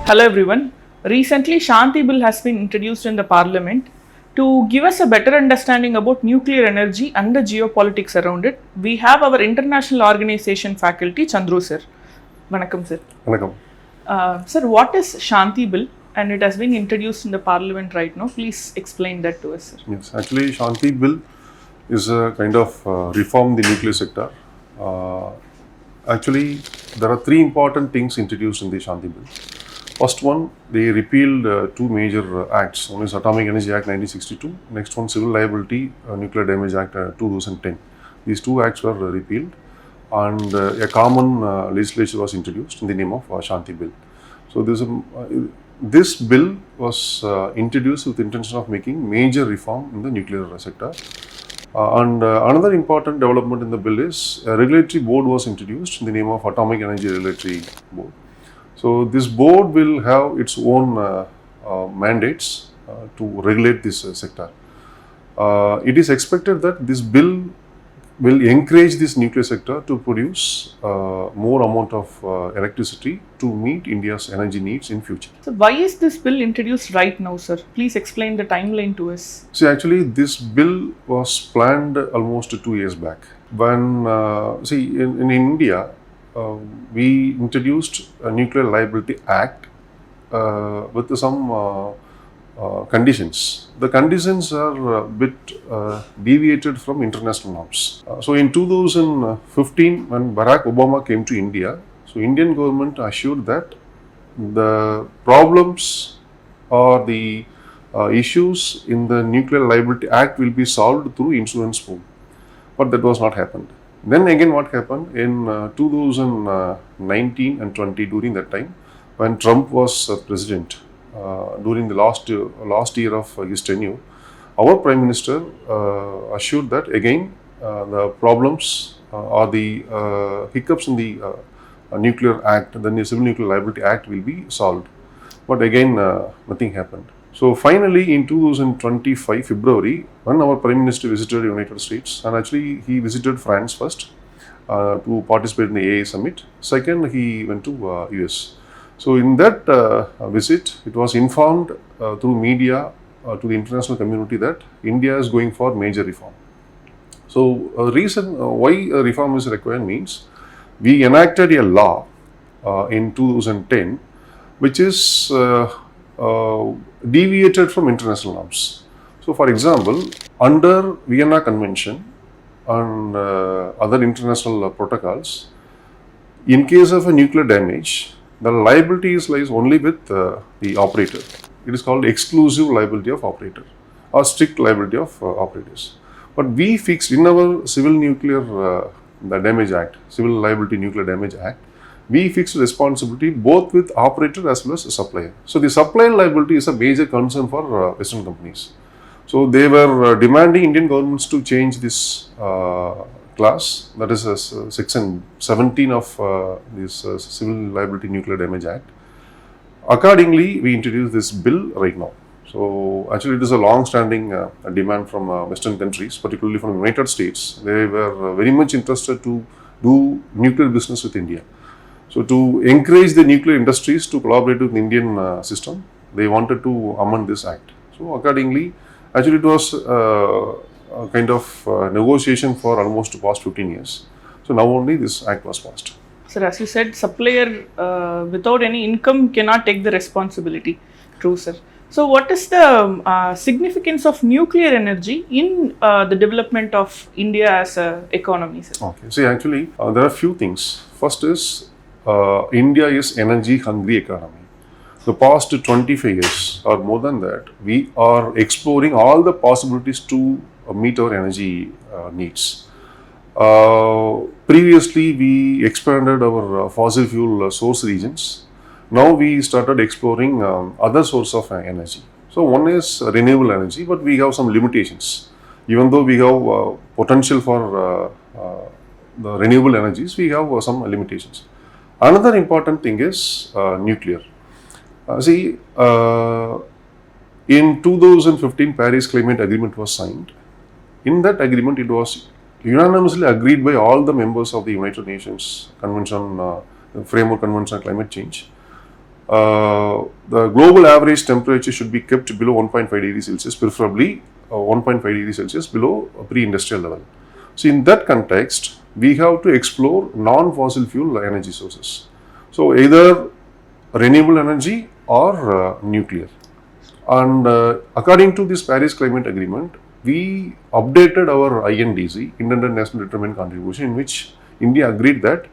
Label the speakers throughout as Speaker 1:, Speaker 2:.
Speaker 1: Hello everyone. Recently, Shanti Bill has been introduced in the Parliament. To give us a better understanding about nuclear energy and the geopolitics around it, we have our international organization faculty, Chandru sir. Vanakkam sir.
Speaker 2: Vanakkam.
Speaker 1: Sir, what is Shanti Bill? And it has been introduced in the Parliament right now. Please explain that to us, sir.
Speaker 2: Yes, actually, Shanti Bill is a kind of reform the nuclear sector. Actually, there are three important things introduced in the Shanti Bill. First one, they repealed two major acts. One is Atomic Energy Act 1962. Next one, Civil Liability Nuclear Damage Act 2010. These two acts were repealed, and a common legislation was introduced in the name of Shanti Bill. So this bill was introduced with the intention of making major reform in the nuclear sector. Another important development in the bill is a regulatory board was introduced in the name of Atomic Energy Regulatory Board. So this board will have its own mandates to regulate this sector. It is expected that this bill will encourage this nuclear sector to produce more amount of electricity to meet India's energy needs in future.
Speaker 1: So why is this bill introduced right now, sir? Please explain the timeline to us.
Speaker 2: See, actually, this bill was planned almost 2 years back. When, in India, we introduced a Nuclear Liability Act with some conditions. The conditions are a bit deviated from international norms. So in 2015, when Barack Obama came to India, so Indian government assured that the problems or the issues in the Nuclear Liability Act will be solved through insurance pool. But that was not happened. Then again, what happened in 2019 and 20, during that time, when Trump was president, during the last year of his tenure, our Prime Minister assured that again the problems or the hiccups in the Nuclear Act, the Civil Nuclear Liability Act will be solved. But again, nothing happened. So finally, in 2025 February, when our Prime Minister visited the United States, and actually he visited France first to participate in the AA summit. Second, he went to US. So in that visit, it was informed through media to the international community that India is going for major reform. So a reason why a reform is required means we enacted a law in 2010 which is deviated from international norms. So for example, under Vienna Convention and other international protocols, in case of a nuclear damage, the liability lies only with the operator. It is called exclusive liability of operator or strict liability of operators. But we fixed in our Civil Nuclear Damage Act, Civil Liability Nuclear Damage Act, we fixed responsibility both with operator as well as supplier. So the supplier liability is a major concern for Western companies. So they were demanding Indian governments to change this class, that is section 17 of this Civil Liability Nuclear Damage Act. Accordingly, we introduced this bill right now. So actually it is a long-standing demand from Western countries, particularly from the United States. They were very much interested to do nuclear business with India. So to encourage the nuclear industries to collaborate with the Indian system, they wanted to amend this act. So accordingly, actually it was a kind of negotiation for almost past 15 years. So now only this act was passed.
Speaker 1: Sir, as you said, supplier without any income cannot take the responsibility. True, sir. So what is the significance of nuclear energy in the development of India as an economy, sir?
Speaker 2: Okay, see, actually there are few things. First is India is energy hungry economy. The past 25 years or more than that, we are exploring all the possibilities to meet our energy needs. Previously, we expanded our fossil fuel source regions. Now we started exploring other source of energy. So one is renewable energy, but we have some limitations. Even though we have potential for the renewable energies, we have some limitations. Another important thing is nuclear. In 2015, Paris Climate Agreement was signed. In that agreement, it was unanimously agreed by all the members of the United Nations Convention, Framework Convention on Climate Change, the global average temperature should be kept below 1.5 degrees Celsius, preferably 1.5 degrees Celsius below pre-industrial level. So in that context, we have to explore non-fossil fuel energy sources. So either renewable energy or nuclear. And according to this Paris Climate Agreement, we updated our INDC, Intended National Determined Contribution, in which India agreed that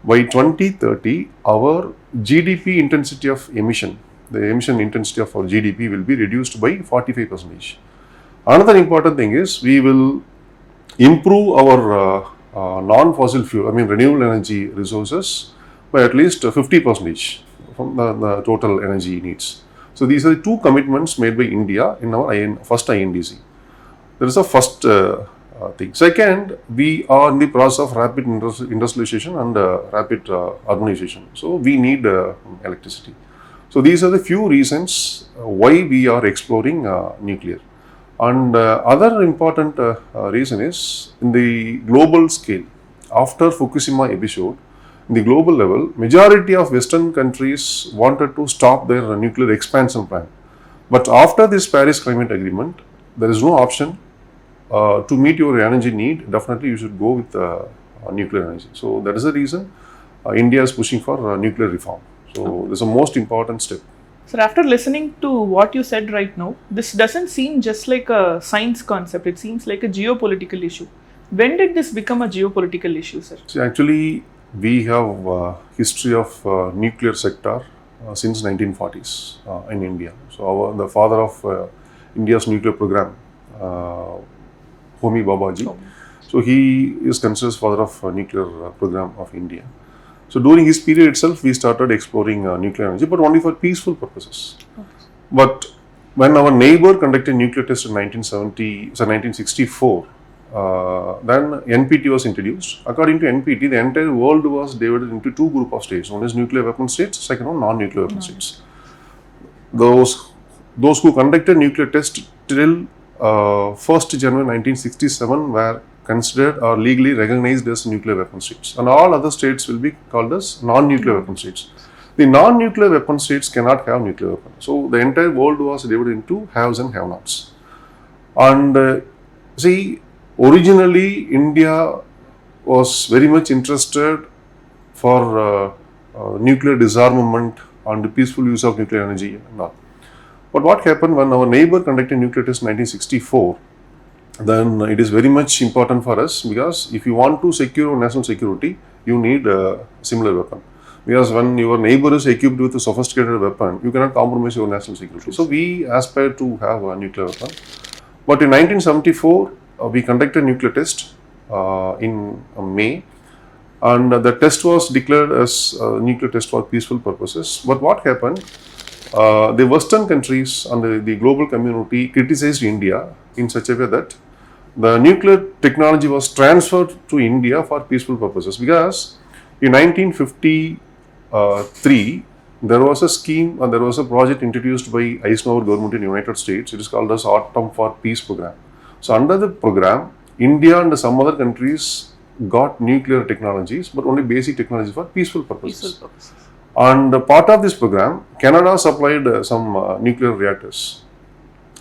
Speaker 2: by 2030, our GDP intensity of emission, the emission intensity of our GDP will be reduced by 45%. Another important thing is we will improve our non-fossil fuel, renewable energy resources by at least 50% from the total energy needs. So these are the two commitments made by India in our first INDC. There is a first thing. Second, we are in the process of rapid industrialization and rapid urbanization. So we need electricity. So these are the few reasons why we are exploring nuclear. And other important reason is in the global scale. After Fukushima episode, in the global level, majority of Western countries wanted to stop their nuclear expansion plan. But after this Paris Climate Agreement, there is no option. To meet your energy need, definitely you should go with nuclear energy. So that is the reason India is pushing for nuclear reform. So this is the most important step.
Speaker 1: Sir, after listening to what you said right now, this doesn't seem just like a science concept. It seems like a geopolitical issue. When did this become a geopolitical issue, sir?
Speaker 2: See, actually, we have history of nuclear sector since 1940s in India. So the father of India's nuclear program, Homi Babaji. So he is considered father of nuclear program of India. So during his period itself, we started exploring nuclear energy, but only for peaceful purposes. But when our neighbor conducted nuclear test in 1964, then NPT was introduced. According to NPT, the entire world was divided into two groups of states. One is nuclear weapon states, second one non-nuclear weapon states. Those who conducted nuclear test till 1st January 1967 were considered or legally recognized as nuclear weapon states, and all other states will be called as non-nuclear weapon states. The non-nuclear weapon states cannot have nuclear weapons. So the entire world was divided into haves and have-nots. And see, originally India was very much interested for nuclear disarmament and the peaceful use of nuclear energy and all. But what happened when our neighbor conducted nuclear test in 1964, then it is very much important for us, because if you want to secure national security, you need a similar weapon. Because when your neighbor is equipped with a sophisticated weapon, you cannot compromise your national security. So we aspire to have a nuclear weapon. But in 1974, we conducted nuclear test in May, and the test was declared as a nuclear test for peaceful purposes. But what happened? The Western countries and the global community criticized India in such a way that the nuclear technology was transferred to India for peaceful purposes, because in 1953 there was a scheme and there was a project introduced by Eisenhower government in the United States. It is called as Autumn for Peace program. So under the program, India and some other countries got nuclear technologies, but only basic technologies for peaceful purposes. And part of this program, Canada supplied some nuclear reactors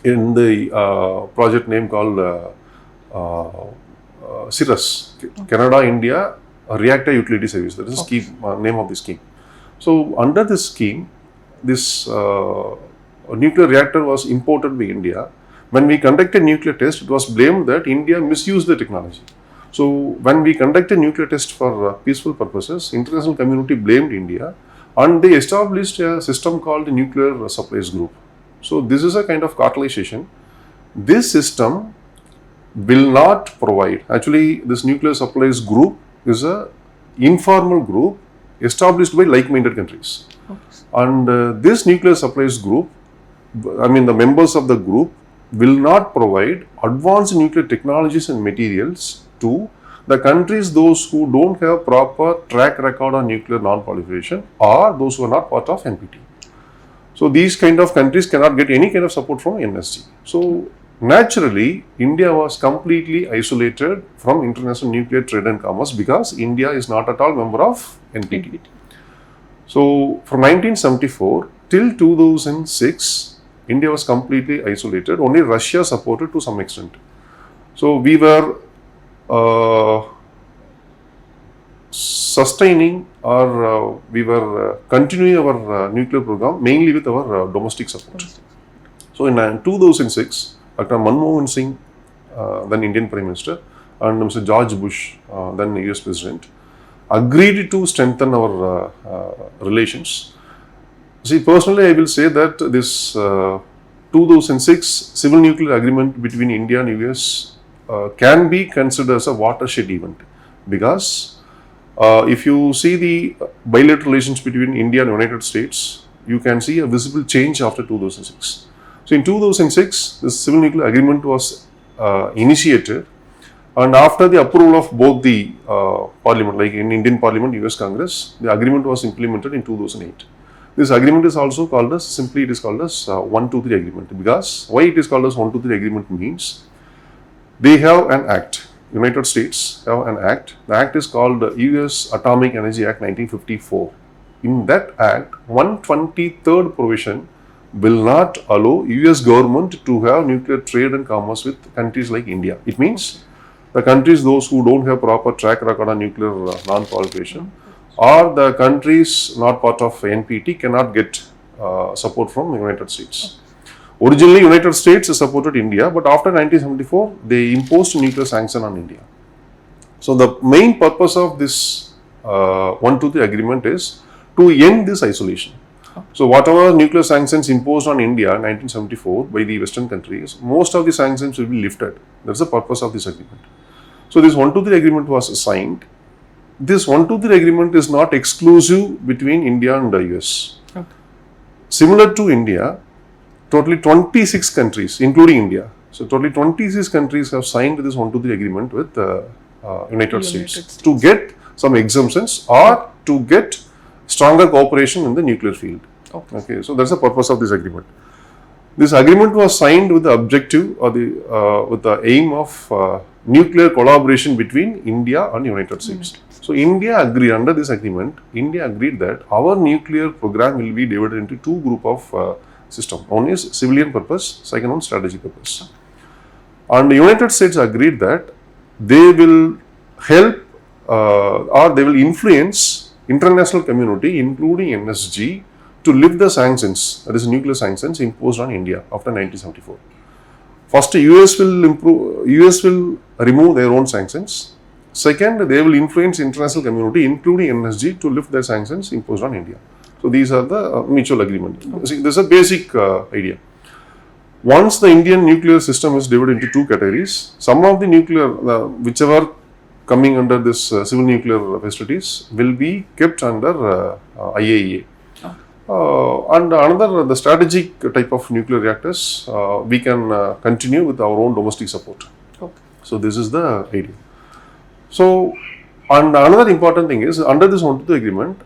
Speaker 2: in the project name called CIRUS, Canada India Reactor Utility Service. That is the scheme, name of the scheme. So under this scheme, this nuclear reactor was imported by India. When we conducted nuclear test, it was blamed that India misused the technology. So when we conducted nuclear test for peaceful purposes, international community blamed India, and they established a system called the Nuclear Supplies Group. So this is a kind of cartelization. This system will not provide, actually this Nuclear Supplies Group is a informal group established by like-minded countries. And this Nuclear Supplies Group, the members of the group will not provide advanced nuclear technologies and materials to the countries, those who don't have proper track record on nuclear non-proliferation, or those who are not part of NPT. So these kind of countries cannot get any kind of support from NSG. So naturally, India was completely isolated from international nuclear trade and commerce, because India is not at all member of NPT. So from 1974 till 2006, India was completely isolated. Only Russia supported to some extent. So we were sustaining or we were continuing our nuclear program mainly with our domestic support. So in 2006, Dr. Manmohan Singh, then Indian Prime Minister, and Mr. George Bush, then US President, agreed to strengthen our relations. See, personally, I will say that this 2006 civil nuclear agreement between India and US can be considered as a watershed event, because if you see the bilateral relations between India and United States, you can see a visible change after 2006. So in 2006, this civil nuclear agreement was initiated, and after the approval of both the parliament, like in Indian Parliament, US Congress, the agreement was implemented in 2008. This agreement is also called as, simply it is called as 123 agreement, because why it is called as 123 agreement means they have an act. United States have an act. The act is called US Atomic Energy Act 1954. In that act, 123rd provision will not allow US government to have nuclear trade and commerce with countries like India. It means the countries, those who don't have proper track record on nuclear non-proliferation, or the countries not part of NPT cannot get support from the United States. Originally, United States supported India, but after 1974, they imposed nuclear sanction on India. So the main purpose of this 123 agreement is to end this isolation. So whatever nuclear sanctions imposed on India in 1974 by the Western countries, most of the sanctions will be lifted. That's the purpose of this agreement. So this 123 agreement was signed. This 123 agreement is not exclusive between India and the US. Okay. Similar to India, totally 26 countries, including India. So totally 26 countries have signed this 123 agreement with the United States to get some exemptions or to get stronger cooperation in the nuclear field. Okay, so that's the purpose of this agreement. This agreement was signed with the objective or with the aim of nuclear collaboration between India and United States. So India agreed, under this agreement, India agreed that our nuclear program will be divided into two group of system. One is civilian purpose, second one strategic purpose. And the United States agreed that they will help or they will influence international community, including NSG, to lift the sanctions, that is nuclear sanctions imposed on India after 1974. First, US will remove their own sanctions. Second, they will influence international community, including NSG, to lift their sanctions imposed on India. So these are the mutual agreement. See, this is a basic idea. Once the Indian nuclear system is divided into two categories, some of the nuclear, whichever coming under this civil nuclear facilities, will be kept under IAEA. And another, the strategic type of nuclear reactors, we can continue with our own domestic support. Okay. So this is the idea. So, and another important thing is, under this 123 agreement,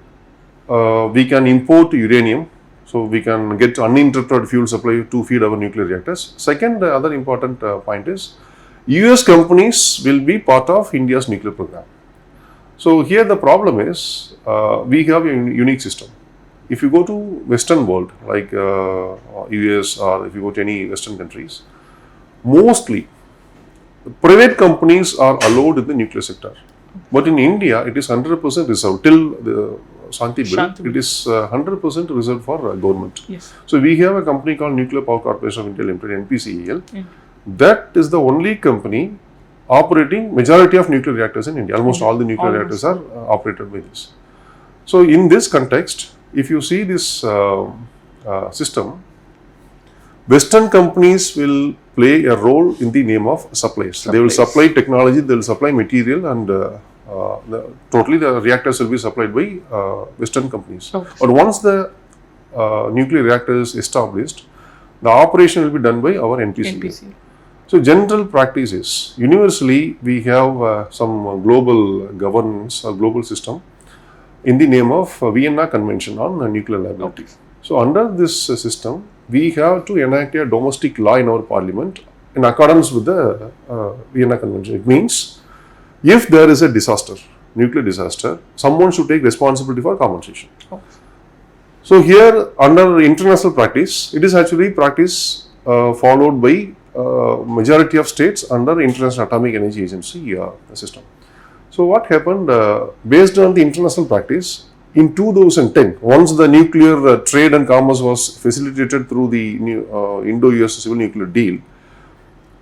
Speaker 2: we can import uranium, so we can get uninterrupted fuel supply to feed our nuclear reactors. Second, other important point is, US companies will be part of India's nuclear program. So here the problem is, we have a unique system. If you go to Western world, like US, or if you go to any Western countries, mostly private companies are allowed in the nuclear sector. But in India, it is 100% reserved. Till the Shanti Bill, it is 100% reserved for government. Yes. So we have a company called Nuclear Power Corporation of India Limited, NPCEL. Yeah. That is the only company operating majority of nuclear reactors in India. Almost all the nuclear reactors are operated by this. So in this context, if you see this system, Western companies will play a role in the name of supplies. They will supply technology, they will supply material, and totally the reactors will be supplied by Western companies. Okay. But once the nuclear reactor is established, the operation will be done by our NPC. So general practice is, universally we have some global governance or global system in the name of Vienna Convention on Nuclear Liability. Okay. So under this system, we have to enact a domestic law in our parliament in accordance with the Vienna Convention. It means, if there is a disaster, nuclear disaster, someone should take responsibility for compensation. Okay. So here under international practice, it is actually practice followed by majority of states under International Atomic Energy Agency system. So what happened based on the international practice in 2010, once the nuclear trade and commerce was facilitated through the Indo-US civil nuclear deal,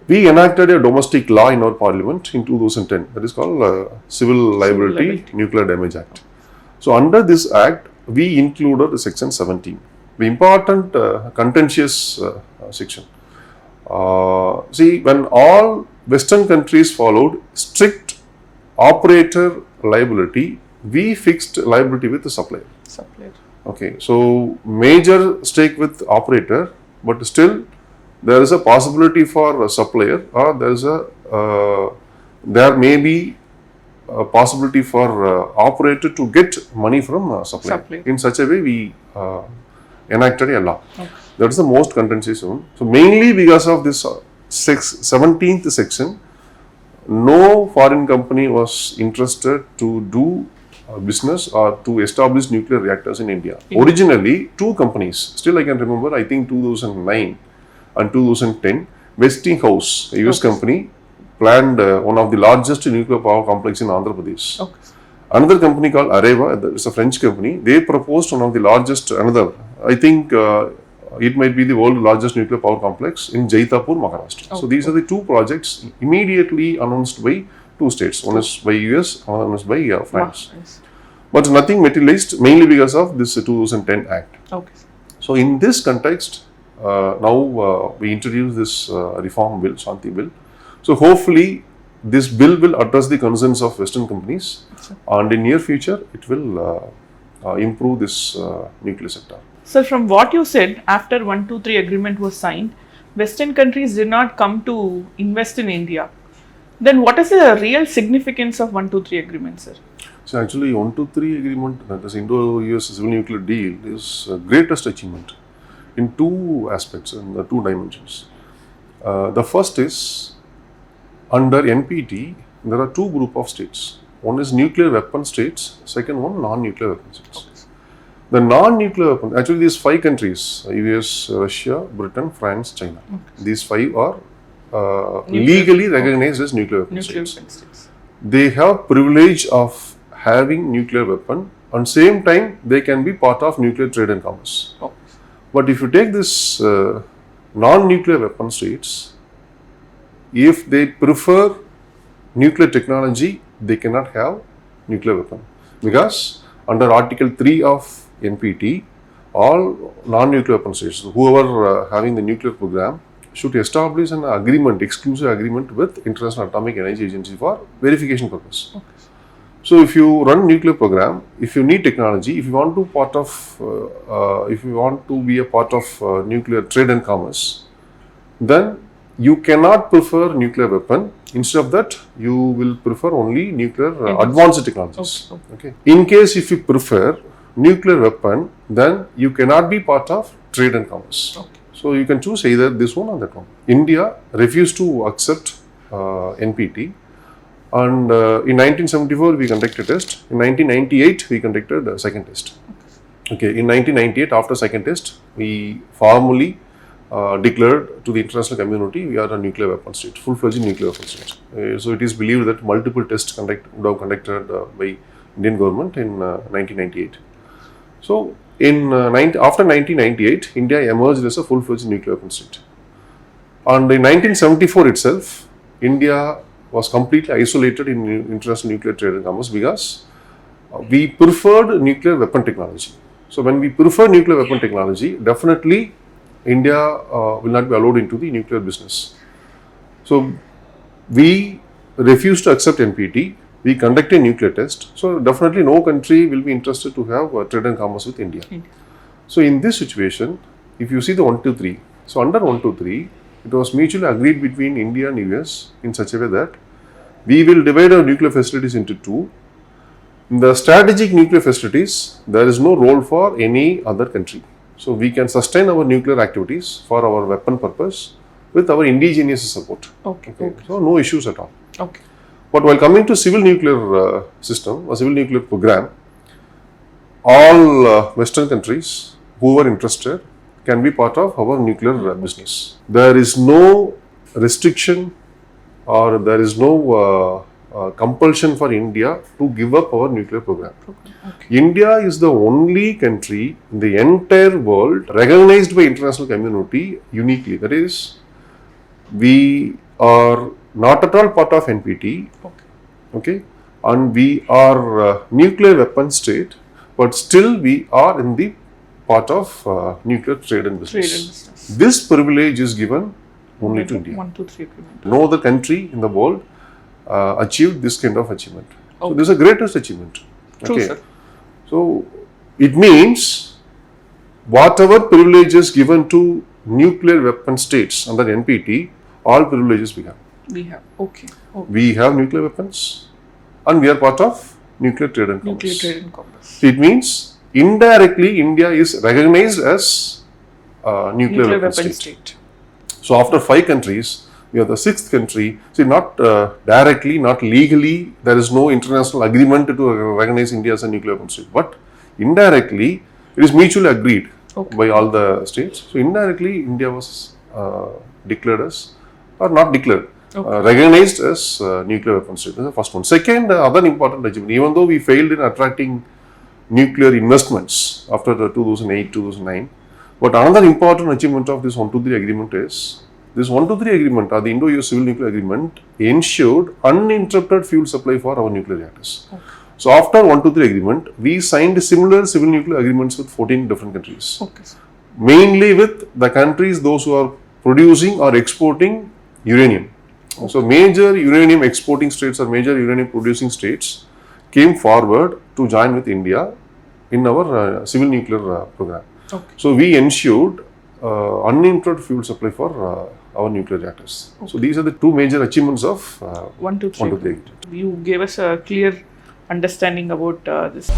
Speaker 2: we enacted a domestic law in our parliament in 2010 that is called Civil Liability Nuclear Damage Act. So under this act, we included section 17, the important contentious section. See, when all Western countries followed strict operator liability, we fixed liability with the supplier. Okay, so major stake with operator, but still there is a possibility for a supplier, or there may be a possibility for operator to get money from supplier. In such a way, we enacted a law. Okay. That is the most contentious one. So mainly because of this 17th section, no foreign company was interested to do business or to establish nuclear reactors in India. Originally, two companies, still I can remember, I think 2009 and 2010, Westinghouse, a US company, planned one of the largest nuclear power complex in Andhra Pradesh. Okay. Another company called Areva, it's a French company, they proposed one of the largest, I think it might be the world's largest nuclear power complex in Jaitapur, Maharashtra. Okay. So these are the two projects immediately announced by two states. One is by US, one is by France. Nice. But nothing materialized mainly because of this 2010 Act. Okay. So in this context, now we introduce this reform bill, Shanti Bill. So hopefully this bill will address the concerns of Western companies, and in near future it will improve this nuclear sector.
Speaker 1: So from what you said, after 123 agreement was signed, Western countries did not come to invest in India. Then what is the real significance of 123 agreement, sir?
Speaker 2: So actually 123 agreement, that is Indo-US civil nuclear deal, is greatest achievement in two aspects, in the two dimensions. The first is, under NPT, there are two group of states. One is nuclear weapon states, second one non-nuclear weapon states. Okay. The non-nuclear weapon, actually these five countries, US, Russia, Britain, France, China. Okay. These five are legally recognized as nuclear weapon states. They have privilege of having nuclear weapon, and same time they can be part of nuclear trade and commerce. Okay. But if you take this non-nuclear weapon states, if they prefer nuclear technology, they cannot have nuclear weapon, because under Article 3 of NPT, all non-nuclear weapon states, whoever having the nuclear program, should establish an agreement, exclusive agreement with International Atomic Energy Agency for verification purpose. Okay. So if you run nuclear program, if you need technology, if you want to be a part of nuclear trade and commerce, then you cannot prefer nuclear weapon. Instead of that, you will prefer only nuclear advanced technologies. Okay. In case if you prefer nuclear weapon, then you cannot be part of trade and commerce. Okay. So you can choose either this one or that one. India refused to accept NPT, and in 1974 we conducted a test. In 1998 we conducted a second test. Okay. In 1998, after second test, we formally declared to the international community we are a nuclear weapon state, full-fledged nuclear weapon state. So it is believed that multiple tests would have conducted by Indian government in 1998. So after 1998, India emerged as a full-fledged nuclear weapon state. And in 1974 itself, India was completely isolated in international nuclear trade and commerce because we preferred nuclear weapon technology. So when we prefer nuclear weapon technology, definitely India will not be allowed into the nuclear business. So we refused to accept NPT. We conducted a nuclear test. So definitely no country will be interested to have trade and commerce with India. So in this situation, if you see the 123, so under 123, it was mutually agreed between India and US in such a way that we will divide our nuclear facilities into two. In the strategic nuclear facilities, there is no role for any other country. So we can sustain our nuclear activities for our weapon purpose with our indigenous support. Okay. So no issues at all. Okay. But while coming to civil nuclear system or civil nuclear program, all Western countries who are interested can be part of our nuclear business. There is no restriction or there is no compulsion for India to give up our nuclear program.
Speaker 1: Okay.
Speaker 2: India is the only country in the entire world recognized by international community uniquely. That is, we are not at all part of NPT, okay, and we are nuclear weapon state, but still we are in the part of nuclear trade and business. This privilege is given only to India.
Speaker 1: 1, 2, 3 agreement.
Speaker 2: No other country in the world achieved this kind of achievement. So
Speaker 1: Okay.
Speaker 2: this is the greatest achievement.
Speaker 1: True, sir.
Speaker 2: So it means whatever privileges given to nuclear weapon states under NPT, all privileges we have.
Speaker 1: We have. Okay.
Speaker 2: We have nuclear weapons and we are part of nuclear trade and commerce.
Speaker 1: Nuclear trade and commerce.
Speaker 2: So it means indirectly India is recognized as nuclear weapon state. So after 5 countries, we are the 6th country. See, not directly, not legally, there is no international agreement to recognize India as a nuclear weapon state. But indirectly, it is mutually agreed by all the states. So indirectly, India was declared as, or not declared, recognized as nuclear weapon state. That's the first one. Second, other important achievement, even though we failed in attracting nuclear investments after the 2008, 2009, but another important achievement of this 123 agreement is, this 123 agreement, or the Indo-US Civil Nuclear Agreement, ensured uninterrupted fuel supply for our nuclear reactors. So after 123 agreement, we signed similar civil nuclear agreements with 14 different countries. Mainly with the countries, those who are producing or exporting uranium. So major uranium exporting states or major uranium producing states came forward to join with India in our civil nuclear program. So we ensured uninterrupted fuel supply for our nuclear reactors. So these are the 2 major achievements of
Speaker 1: 1, 2, 3. You gave us a clear understanding about this.